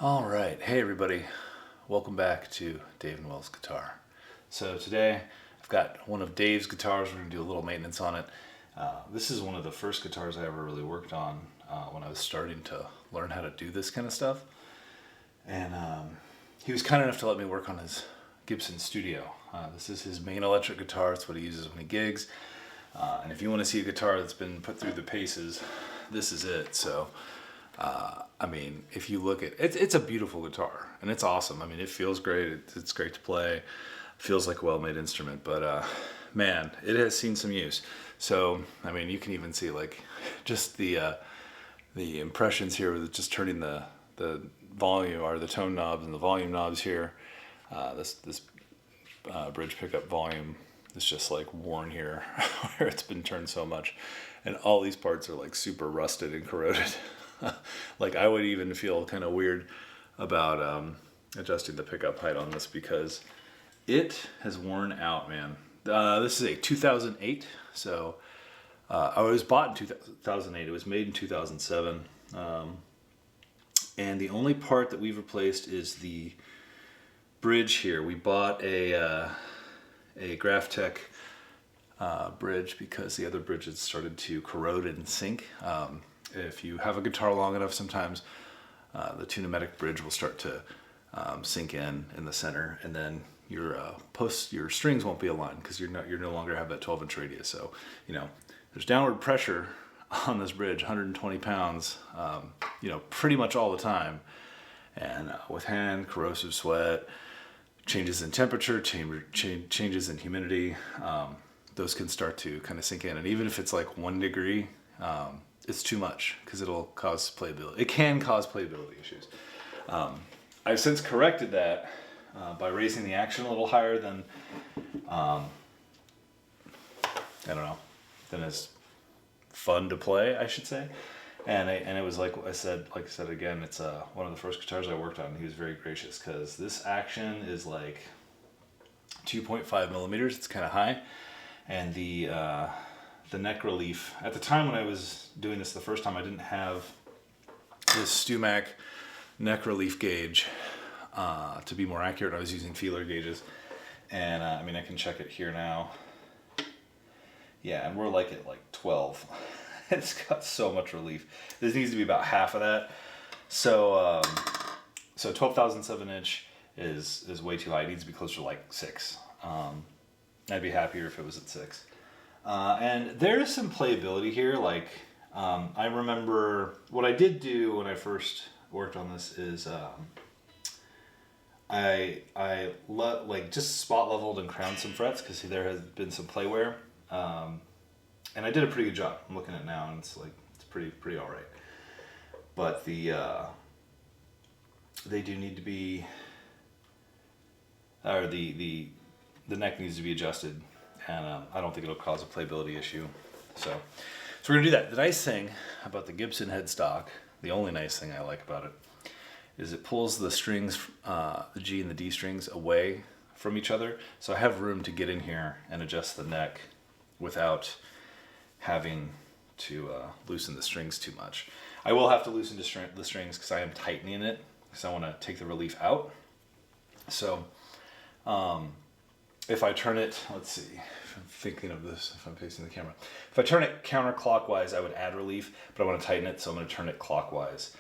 All right, hey everybody, welcome back to Dave and Will's Guitar. So today I've got one of Dave's guitars. We're gonna do a little maintenance on it. This is one of the first guitars I ever really worked on when I was starting to learn how to do this kind of stuff. And he was kind enough to let me work on his Gibson Studio. This is his main electric guitar. It's what he uses when he gigs. And if you want to see a guitar that's been put through the paces, this is it. So I mean, if you look at it, it's a beautiful guitar and it's awesome. I mean, it feels great. It's great to play. It feels like a well-made instrument, but man, it has seen some use. So, I mean, you can even see like just the impressions here with just turning the volume or the tone knobs and the volume knobs here. This bridge pickup volume is just like worn here where it's been turned so much, and all these parts are like super rusted and corroded. Like I would even feel kind of weird about adjusting the pickup height on this because it has worn out, man. This is a 2008, so I was bought in 2008. It was made in 2007, and the only part that we've replaced is the bridge here. We bought a Graphtec bridge because the other bridges started to corrode and sink. If you have a guitar long enough, sometimes the two-pneumatic bridge will start to sink in the center, and then your strings won't be aligned because you no longer have that 12-inch radius. So there's downward pressure on this bridge, 120 pounds, pretty much all the time, and with hand corrosive sweat, changes in temperature, changes in humidity, those can start to kind of sink in, and even if it's like 1 degree. It's too much because it'll cause playability. It can cause playability issues. I've since corrected that by raising the action a little higher than, than is fun to play, I should say. And it was like I said again, it's one of the first guitars I worked on. He was very gracious because this action is like 2.5 millimeters. It's kind of high, and the neck relief. At the time when I was doing this the first time, I didn't have this StewMac neck relief gauge to be more accurate. I was using feeler gauges, and I mean I can check it here now. Yeah, and we're like at like 12. It's got so much relief. This needs to be about half of that. So 12 thousandths of an inch is way too high. It needs to be closer to like 6. I'd be happier if it was at 6. And there is some playability here. Like, I remember what I did do when I first worked on this is, I just spot leveled and crowned some frets because there has been some play wear. And I did a pretty good job. I'm looking at it now and it's pretty all right. But they do need to be, or the neck needs to be adjusted. And I don't think it'll cause a playability issue. So we're going to do that. The nice thing about the Gibson headstock, the only nice thing I like about it, is it pulls the strings, the G and the D strings, away from each other. So I have room to get in here and adjust the neck without having to loosen the strings too much. I will have to loosen the strings because I am tightening it because I want to take the relief out. So if I turn it, let's see, if I'm thinking of this, if I'm facing the camera. If I turn it counterclockwise, I would add relief, but I want to tighten it, so I'm going to turn it clockwise.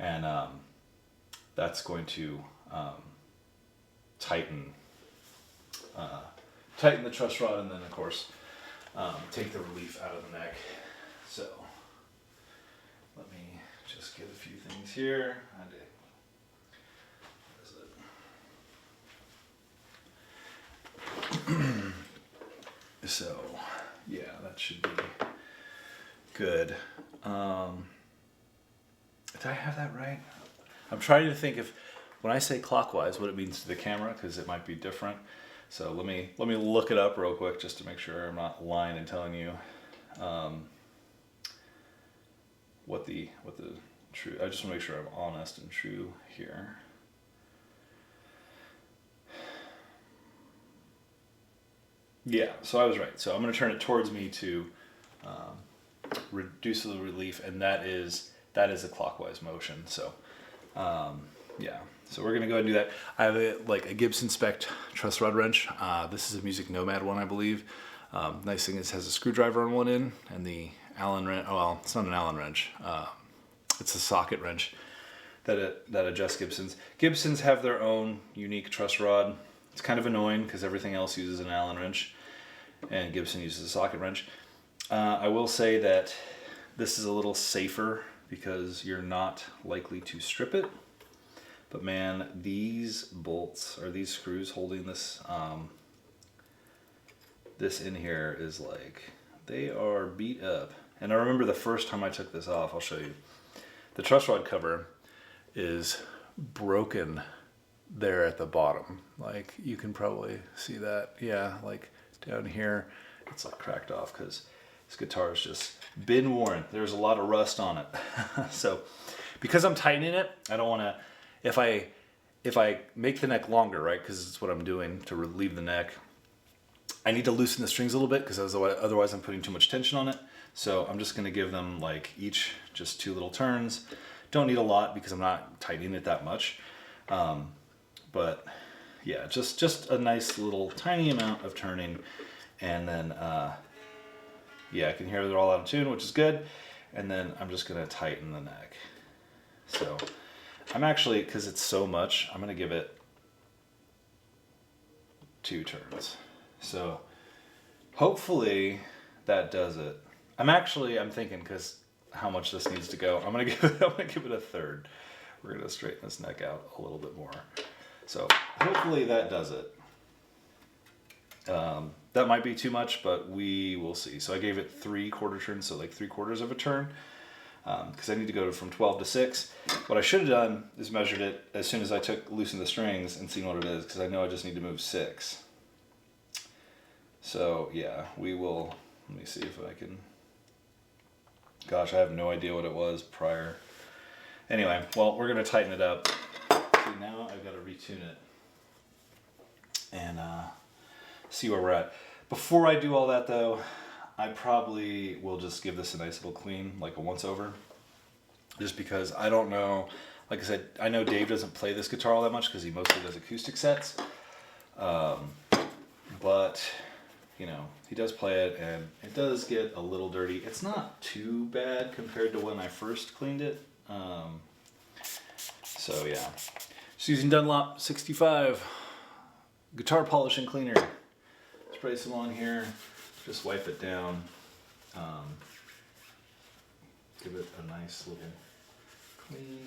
And that's going to tighten the truss rod, and then, of course, take the relief out of the neck. So let me just get a few things here. So, yeah, that should be good. Did I have that right? I'm trying to think if, when I say clockwise, what it means to the camera, because it might be different. So let me look it up real quick just to make sure I'm not lying and telling you what the true. I just want to make sure I'm honest and true here. Yeah, so I was right. So I'm going to turn it towards me to reduce the relief, and that is a clockwise motion. So Yeah, so we're gonna go ahead and do that. I have a Gibson Spec truss rod wrench. This is a Music Nomad one, I believe. Nice thing is it has a screwdriver on one end, and the Allen wrench. Oh, well, it's not an Allen wrench. It's a socket wrench that adjusts Gibsons. Gibsons have their own unique truss rod. It's kind of annoying because everything else uses an Allen wrench, and Gibson uses a socket wrench. I will say that this is a little safer because you're not likely to strip it. But man, these bolts, or these screws holding this this in here is like, they are beat up. And I remember the first time I took this off, I'll show you. The truss rod cover is broken there at the bottom. Like, you can probably see that. Yeah, like down here, it's like cracked off because this guitar's just been worn. There's a lot of rust on it. So because I'm tightening it, I don't want to, if I make the neck longer, right, because it's what I'm doing to relieve the neck, I need to loosen the strings a little bit because otherwise I'm putting too much tension on it. So I'm just going to give them like each just 2 little turns. Don't need a lot because I'm not tightening it that much. But yeah, just a nice little tiny amount of turning. And then, yeah, I can hear they're all out of tune, which is good. And then I'm just going to tighten the neck. So I'm actually, because it's so much, I'm going to give it 2 turns. So hopefully that does it. I'm thinking, because how much this needs to go, I'm gonna give it a third. We're gonna straighten this neck out a little bit more. So hopefully that does it. That might be too much, but we will see. So I gave it 3/4 turns, so like 3/4 of a turn, because I need to go from 12 to 6. What I should have done is measured it as soon as I loosened the strings and seen what it is, because I know I just need to move 6. So yeah, we will, let me see if I can, gosh, I have no idea what it was prior. Anyway, well, we're going to tighten it up. See, now I've got to retune it and see where we're at. Before I do all that though, I probably will just give this a nice little clean, like a once over. Just because I don't know, like I said, I know Dave doesn't play this guitar all that much because he mostly does acoustic sets. But you know, he does play it, and it does get a little dirty. It's not too bad compared to when I first cleaned it. So yeah, just using Dunlop 65 guitar polishing cleaner. Spray some on here, just wipe it down. Give it a nice little clean.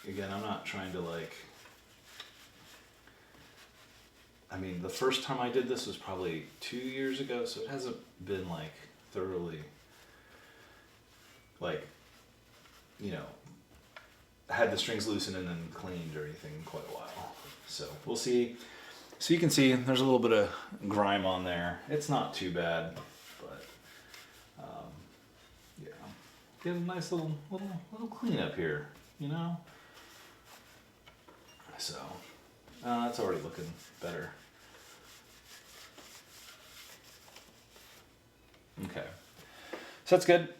Again, I'm not trying to like, I mean, the first time I did this was probably 2 years ago, so it hasn't been like thoroughly, like, you know, had the strings loosened and then cleaned or anything in quite a while. So we'll see. So you can see there's a little bit of grime on there. It's not too bad, but yeah, get a nice little clean up here, you know. So it's already looking better. Okay, so that's good.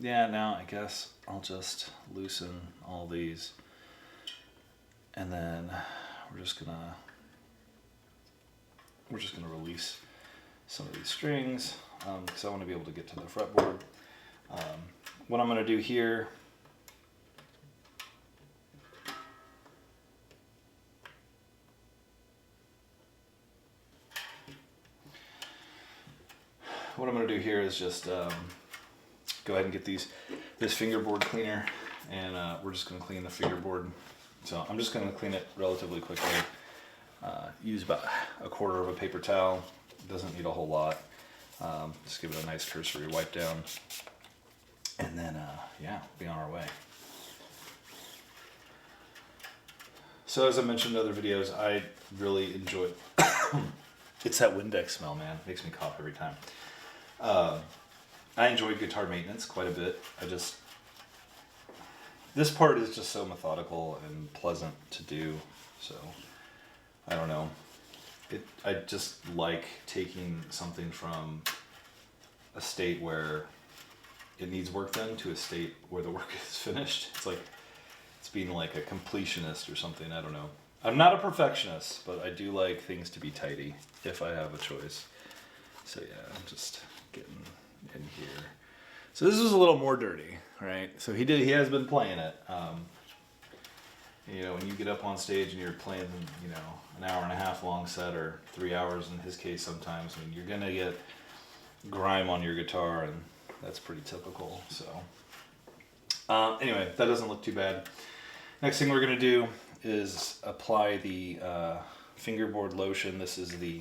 Yeah, now I guess I'll just loosen all these, and then we're just gonna release some of these strings because I want to be able to get to the fretboard. What I'm gonna do here, is just go ahead and get this fingerboard cleaner, and we're just going to clean the fingerboard. So I'm just going to clean it relatively quickly. Use about 1/4 of a paper towel. It doesn't need a whole lot. Just give it a nice cursory wipe down, and then yeah, be on our way. So as I mentioned in other videos, I really enjoy it's that Windex smell, man. It makes me cough every time. I enjoy guitar maintenance quite a bit. This part is just so methodical and pleasant to do. So I don't know. I just like taking something from a state where it needs work done to a state where the work is finished. It's like it's being like a completionist or something. I don't know. I'm not a perfectionist, but I do like things to be tidy if I have a choice. So yeah, I'm just getting in here. So this is a little more dirty, right? So he has been playing it. You know, when you get up on stage and you're playing, you know, an hour and a half long set or 3 hours in his case sometimes, I mean, you're gonna get grime on your guitar, and that's pretty typical. So anyway, that doesn't look too bad. Next thing we're gonna do is apply the fingerboard lotion. This is the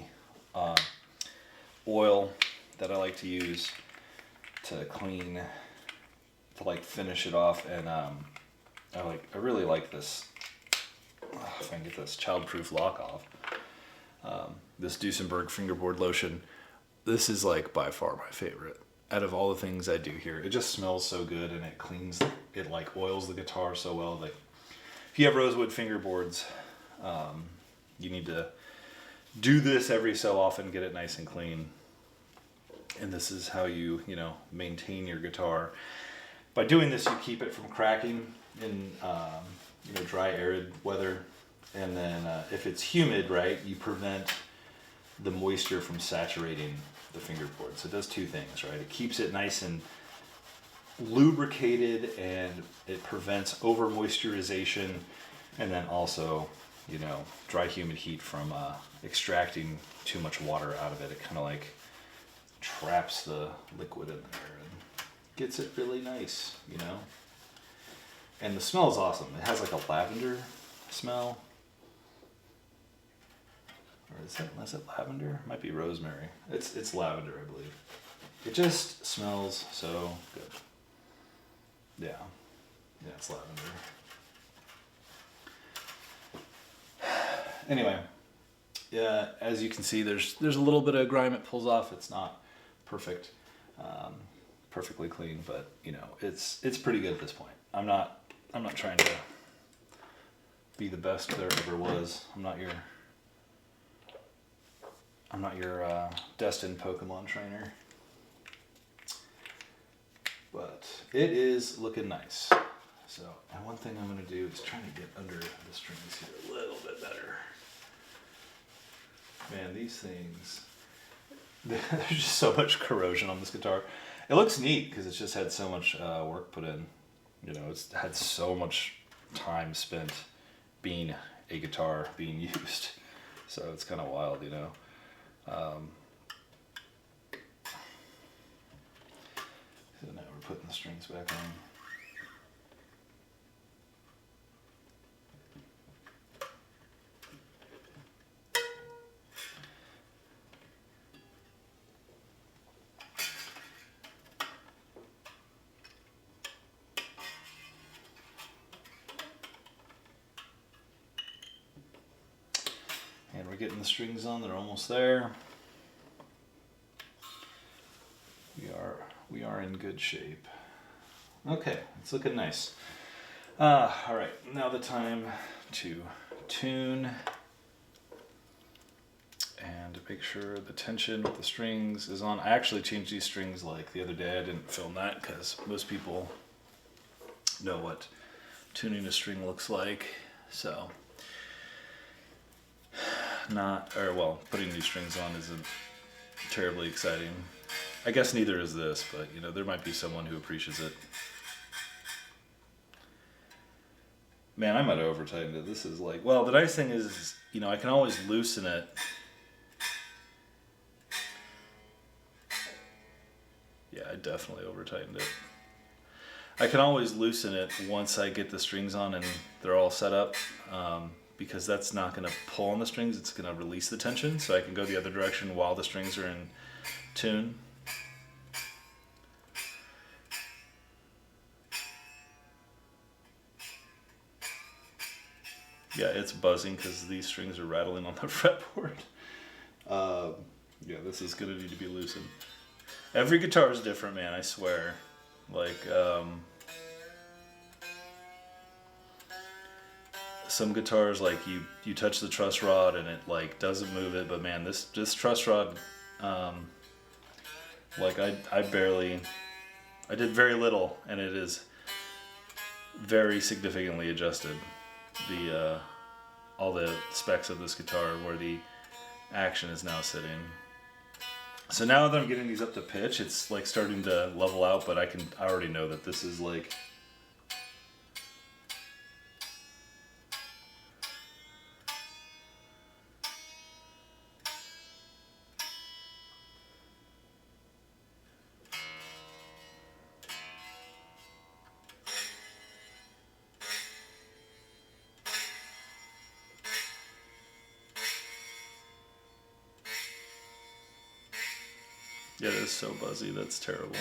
oil that I like to use to clean, to like finish it off, and I really like this. If I can get this childproof lock off. This Duesenberg fingerboard lotion. This is like by far my favorite out of all the things I do here. It just smells so good, and it cleans. It like oils the guitar so well. Like if you have rosewood fingerboards, you need to do this every so often, get it nice and clean. And this is how you maintain your guitar. By doing this, you keep it from cracking in dry, arid weather. And then if it's humid, right, you prevent the moisture from saturating the fingerboard. So it does two things, right? It keeps it nice and lubricated, and it prevents over moisturization, and then also, dry, humid heat from extracting too much water out of it. It kind of like traps the liquid in there and gets it really nice, And the smell is awesome. It has like a lavender smell. Or is it lavender? It might be rosemary. It's lavender, I believe. It just smells so good. Yeah, it's lavender. Anyway, yeah, as you can see, there's a little bit of grime it pulls off. It's not perfect, perfectly clean, but it's pretty good at this point. I'm not trying to be the best there ever was. I'm not your destined Pokemon trainer, but it is looking nice. So, and one thing I'm going to do is try to get under the strings here a little bit better. Man, these things, there's just so much corrosion on this guitar. It looks neat because it's just had so much work put in. It's had so much time spent being a guitar being used. So it's kind of wild, So now we're putting the strings back on. And we're getting the strings on, they're almost there. We are in good shape. Okay, it's looking nice. All right, now the time to tune and to make sure the tension with the strings is on. I actually changed these strings like the other day. I didn't film that because most people know what tuning a string looks like. So, putting new strings on isn't terribly exciting. I guess neither is this, but there might be someone who appreciates it. Man, I might have over tightened it. This is like, well, the nice thing is, I can always loosen it. Yeah, I definitely over tightened it. I can always loosen it once I get the strings on and they're all set up, because that's not going to pull on the strings. It's going to release the tension, so I can go the other direction while the strings are in tune. Yeah, it's buzzing because these strings are rattling on the fretboard. Yeah, this is going to need to be loosened. Every guitar is different, man, I swear. Like, some guitars, like, you touch the truss rod and it, like, doesn't move it, but man, this truss rod, like, I barely I did very little, and it is very significantly adjusted. The all the specs of this guitar where the action is now sitting. So now that I'm getting these up to pitch, it's like starting to level out, but I already know that this is like yeah, it is so buzzy, that's terrible.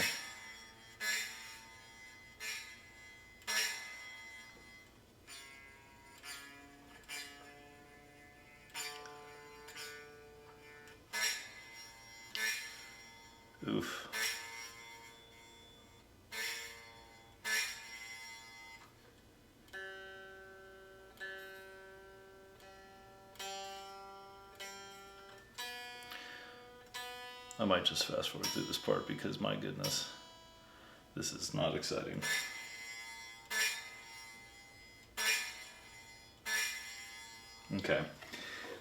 Oof. I might just fast forward through this part because my goodness, this is not exciting. Okay,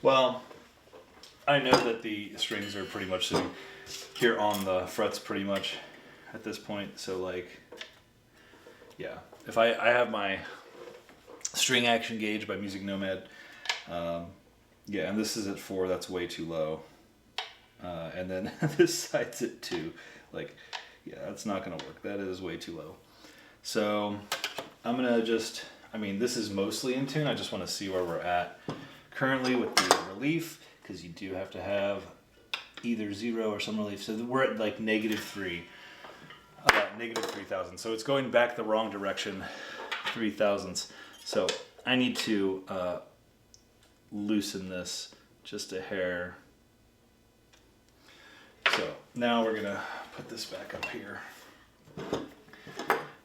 well, I know that the strings are pretty much sitting here on the frets pretty much at this point, so like, yeah, if I have my string action gauge by Music Nomad, yeah, and this is at 4, that's way too low. And then this side's at 2. Like, yeah, that's not going to work. That is way too low. So I'm going to just, I mean, this is mostly in tune. I just want to see where we're at currently with the relief, because you do have to have either 0 or some relief. So we're at like -3, -3,000. So it's going back the wrong direction, 3,000ths. So I need to loosen this just a hair. So now we're gonna put this back up here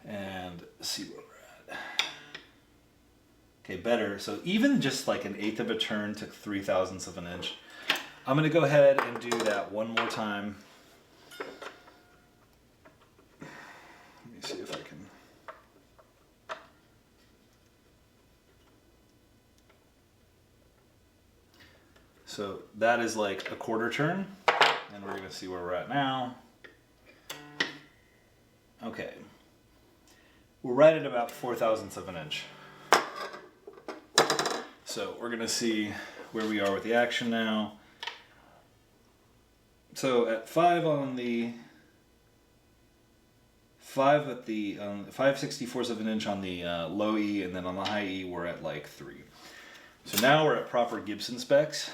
and see where we're at. Okay, better. So even just like 1/8 of a turn took 3,000ths of an inch. I'm gonna go ahead and do that one more time. Let me see if I can. So that is like 1/4 turn. And we're going to see where we're at now. Okay. We're right at about 4,000ths of an inch. So we're going to see where we are with the action now. So at 5 on the 5 at the 5/64ths of an inch on the low E, and then on the high E we're at like 3. So now we're at proper Gibson specs.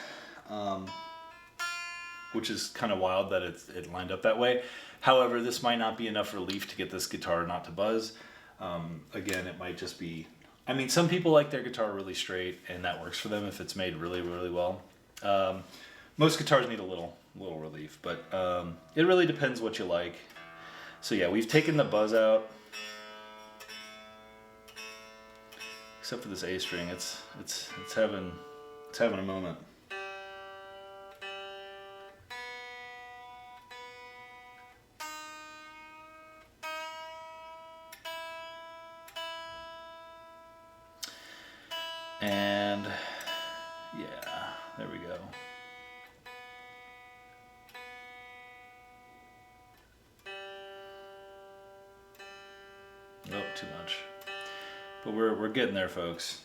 Which is kind of wild that it lined up that way. However, this might not be enough relief to get this guitar not to buzz. Again, it might just be, I mean, some people like their guitar really straight, and that works for them if it's made really, really well. Most guitars need a little relief, but it really depends what you like. So yeah, we've taken the buzz out. Except for this A string, it's having a moment. And yeah, there we go. Nope, too much. But we're getting there, folks.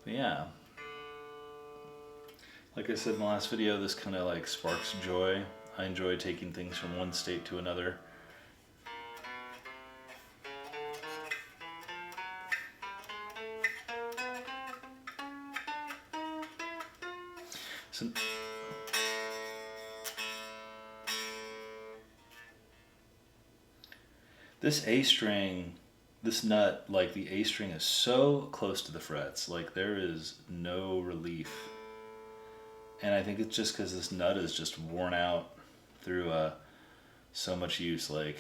But yeah, like I said in the last video, this kind of like sparks joy. I enjoy taking things from one state to another. So, this A string, this nut, like the A string is so close to the frets, like there is no relief. And I think it's just because this nut is just worn out through so much use. Like,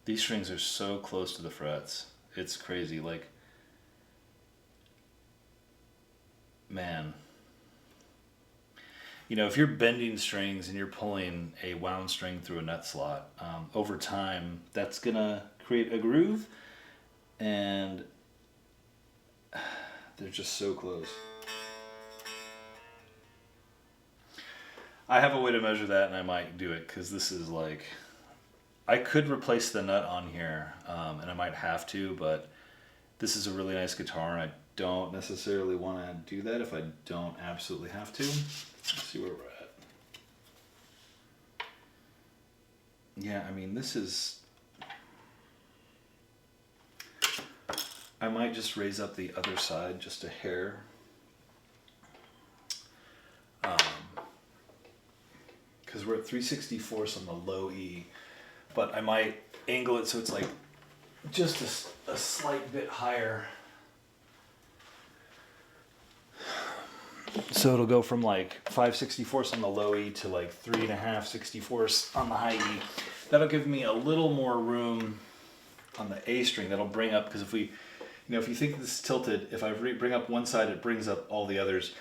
these strings are so close to the frets. It's crazy. Like, man. you know, if you're bending strings and you're pulling a wound string through a nut slot, over time, that's gonna create a groove, and they're just so close. I have a way to measure that, and I might do it, because this is like, I could replace the nut on here, and I might have to, but this is a really nice guitar, and I don't necessarily want to do that if I don't absolutely have to. Let's see where we're at. Yeah, I mean, this is... I might just raise up the other side just a hair. Because we're at 3/64 on the low E, but I might angle it so it's like just a slight bit higher. So it'll go from like 5/64 on the low E to like 3.5/64 on the high E. That'll give me a little more room on the A string. That'll bring up, because if we, you know, if you think this is tilted, if I bring up one side, it brings up all the others,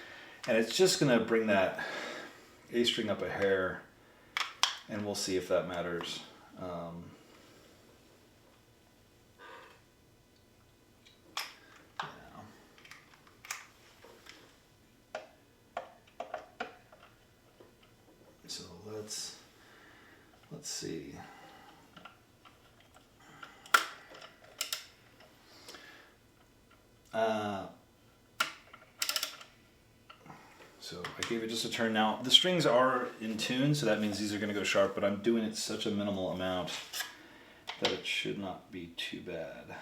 and it's just gonna bring that A string up a hair, and we'll see if that matters. So let's see. So I gave it just a turn. Now the strings are in tune, so that means these are going to go sharp, but I'm doing it such a minimal amount that it should not be too bad.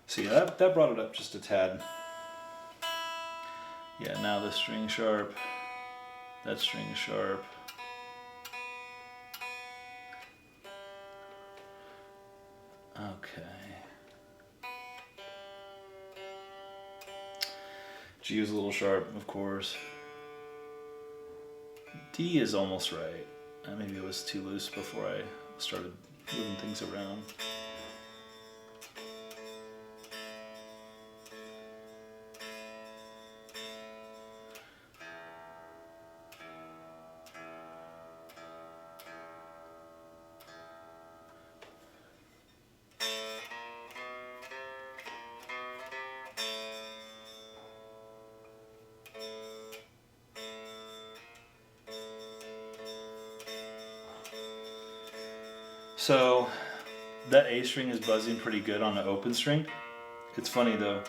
So yeah, that brought it up just a tad. Yeah, now the string sharp, that string sharp. Okay. G is a little sharp, of course. D is almost right. Maybe it was too loose before I started moving things around. So that A string is buzzing pretty good on the open string. It's funny though.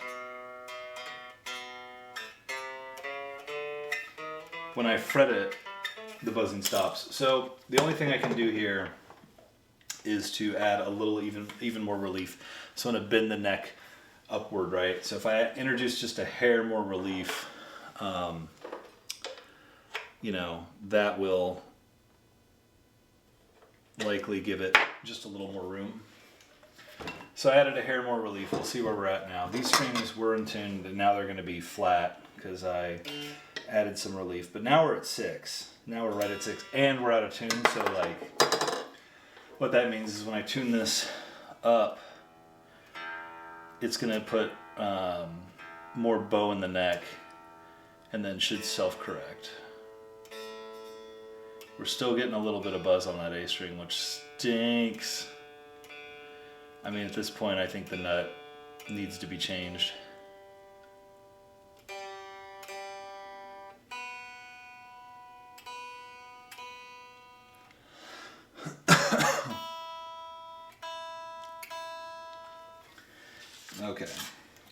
When I fret it, the buzzing stops. So the only thing I can do here is to add a little even more relief. So I'm gonna bend the neck upward, right? So if I introduce just a hair more relief, you know, that will likely give it just a little more room. So I added a hair more relief. We'll see where we're at now. These strings were in tune, and now they're going to be flat because I added some relief. But now we're at 6. Now we're right at 6, and we're out of tune. So like, what that means is when I tune this up, it's going to put more bow in the neck, and then should self-correct. We're still getting a little bit of buzz on that A string, which stinks. I mean, at this point, I think the nut needs to be changed. Okay,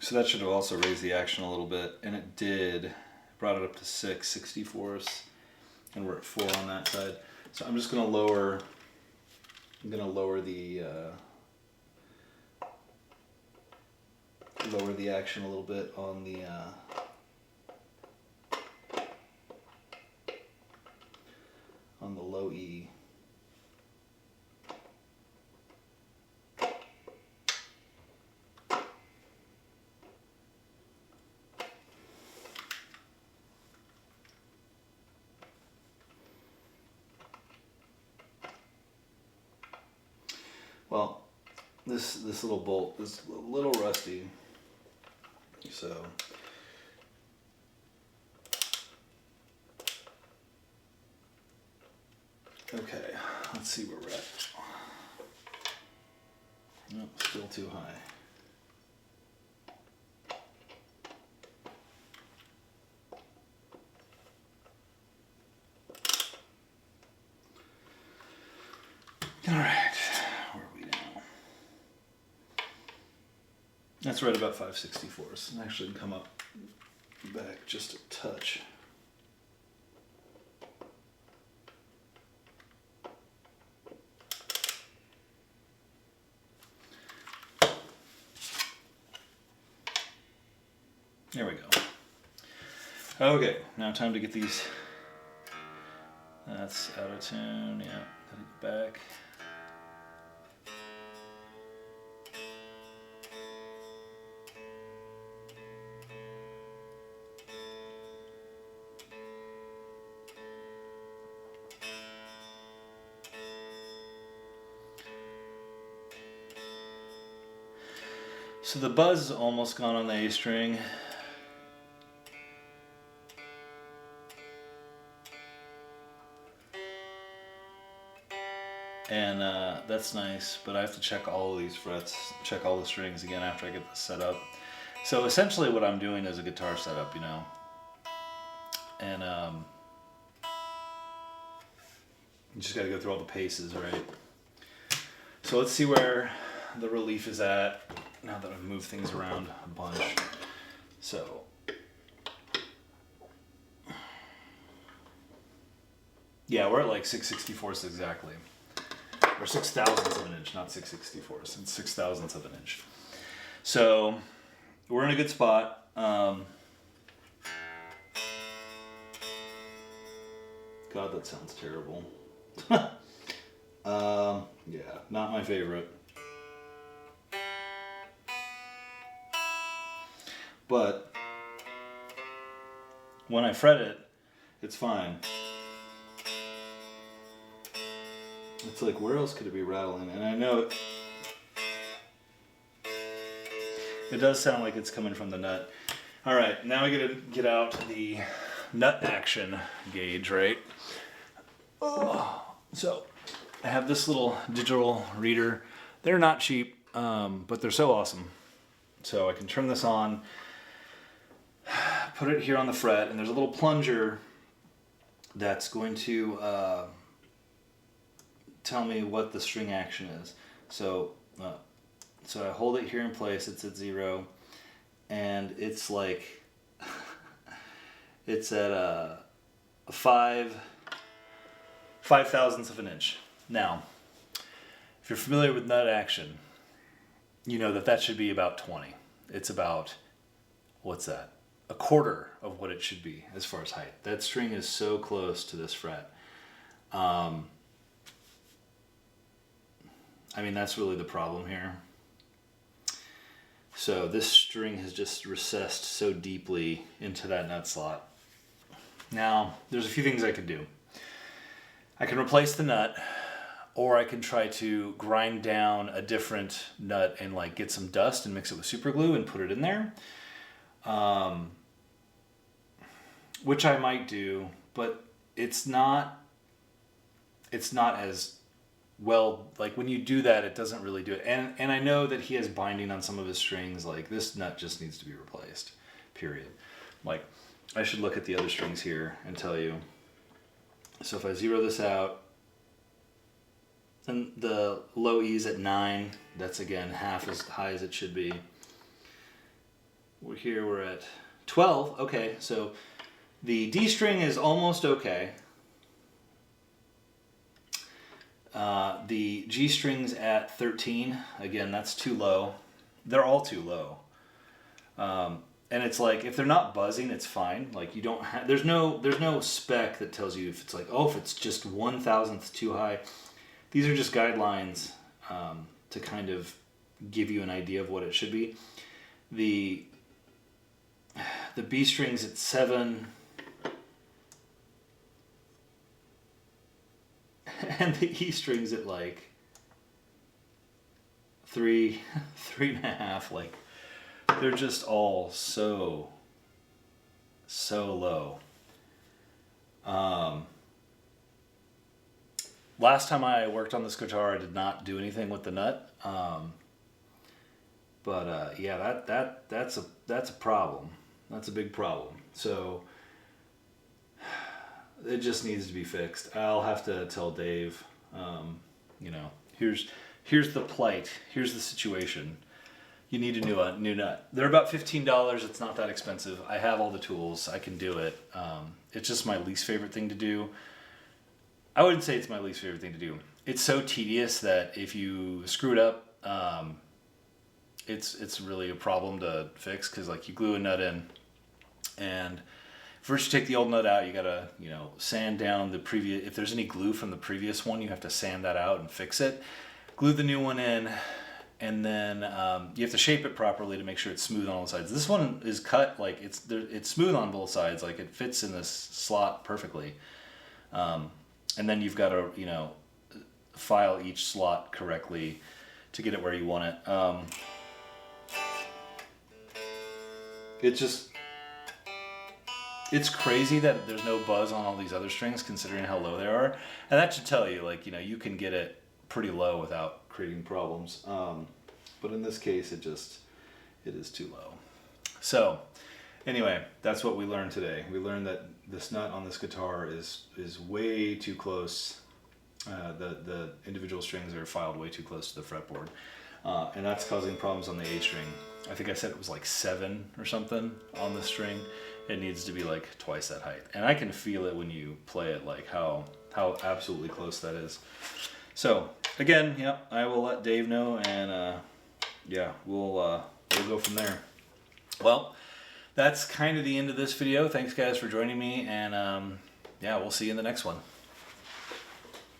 so that should have also raised the action a little bit, and it did. Brought it up to 6/64. And we're at 4 on that side. So I'm just gonna lower the action a little bit on the low E. Well, this little bolt is a little rusty, so Okay, let's see where we're at. Nope, still too high. All right, where are we now? That's right about 5/64. And actually come up back just a touch. There we go. Okay, now time to get these. That's out of tune, yeah. Gotta go back. So the buzz is almost gone on the A string. And that's nice, but I have to check all of these frets, check all the strings again after I get this set up. So essentially what I'm doing is a guitar setup, you know. And you just gotta go through all the paces, right? So let's see where the relief is at now that I've moved things around a bunch. So yeah, we're at like 6/64 exactly. Or 6/1000 of an inch, not 6/64. It's 6/1000 of an inch. So we're in a good spot. God, that sounds terrible. Yeah, not my favorite. But when I fret it, it's fine. It's like, where else could it be rattling? And I know it does sound like it's coming from the nut. All right, now I gotta get out the nut action gauge, right? Oh, so I have this little digital reader. They're not cheap, but they're so awesome. So I can turn this on, put it here on the fret, and there's a little plunger that's going to tell me what the string action is. So I hold it here in place, it's at 0, and it's like, it's at a 5/5000 of an inch. Now, if you're familiar with nut action, you know that should be about 20. It's about, what's that? A quarter of what it should be as far as height. That string is so close to this fret. I mean, that's really the problem here. So this string has just recessed so deeply into that nut slot. Now, there's a few things I can do. I can replace the nut, or I can try to grind down a different nut and like get some dust and mix it with super glue and put it in there. Which I might do, but it's not as well, like when you do that, it doesn't really do it. And I know that he has binding on some of his strings. Like this nut just needs to be replaced, period. Like I should look at the other strings here and tell you. So if I zero this out, then the low E's at 9, that's again half as high as it should be. We're at 12, okay, so the D string is almost okay. The G string's at 13. Again, that's too low. They're all too low. And it's like, if they're not buzzing, it's fine. Like you don't have, there's no spec that tells you if it's like, oh, if it's just 1/1000th too high. These are just guidelines to kind of give you an idea of what it should be. The B string's at 7. And the E string's at like 3, 3.5. Like they're just all so low. last time I worked on this guitar, I did not do anything with the nut. Yeah, that's a problem. That's a big problem. So it just needs to be fixed. I'll have to tell Dave, you know, here's the plight. Here's the situation. You need a new nut. They're about $15. It's not that expensive. I have all the tools. I can do it. It's just my least favorite thing to do. I wouldn't say it's my least favorite thing to do. It's so tedious that if you screw it up, it's really a problem to fix, because like you glue a nut in, and first you take the old nut out. You gotta sand down the previous. If there's any glue from the previous one, you have to sand that out and fix it. Glue the new one in. And then you have to shape it properly to make sure it's smooth on all sides. This one is cut like it's smooth on both sides, like it fits in this slot perfectly. And then you've got to file each slot correctly to get it where you want it. It's crazy that there's no buzz on all these other strings considering how low they are, and that should tell you you can get it pretty low without creating problems. But in this case, it is too low. So anyway, that's what we learned today. We learned that this nut on this guitar is way too close. The individual strings are filed way too close to the fretboard. And that's causing problems on the A string. I think I said it was like 7 or something on the string. It needs to be like twice that height. And I can feel it when you play it, like how absolutely close that is. So again, I will let Dave know, and we'll go from there. Well, that's kind of the end of this video. Thanks guys for joining me, and we'll see you in the next one.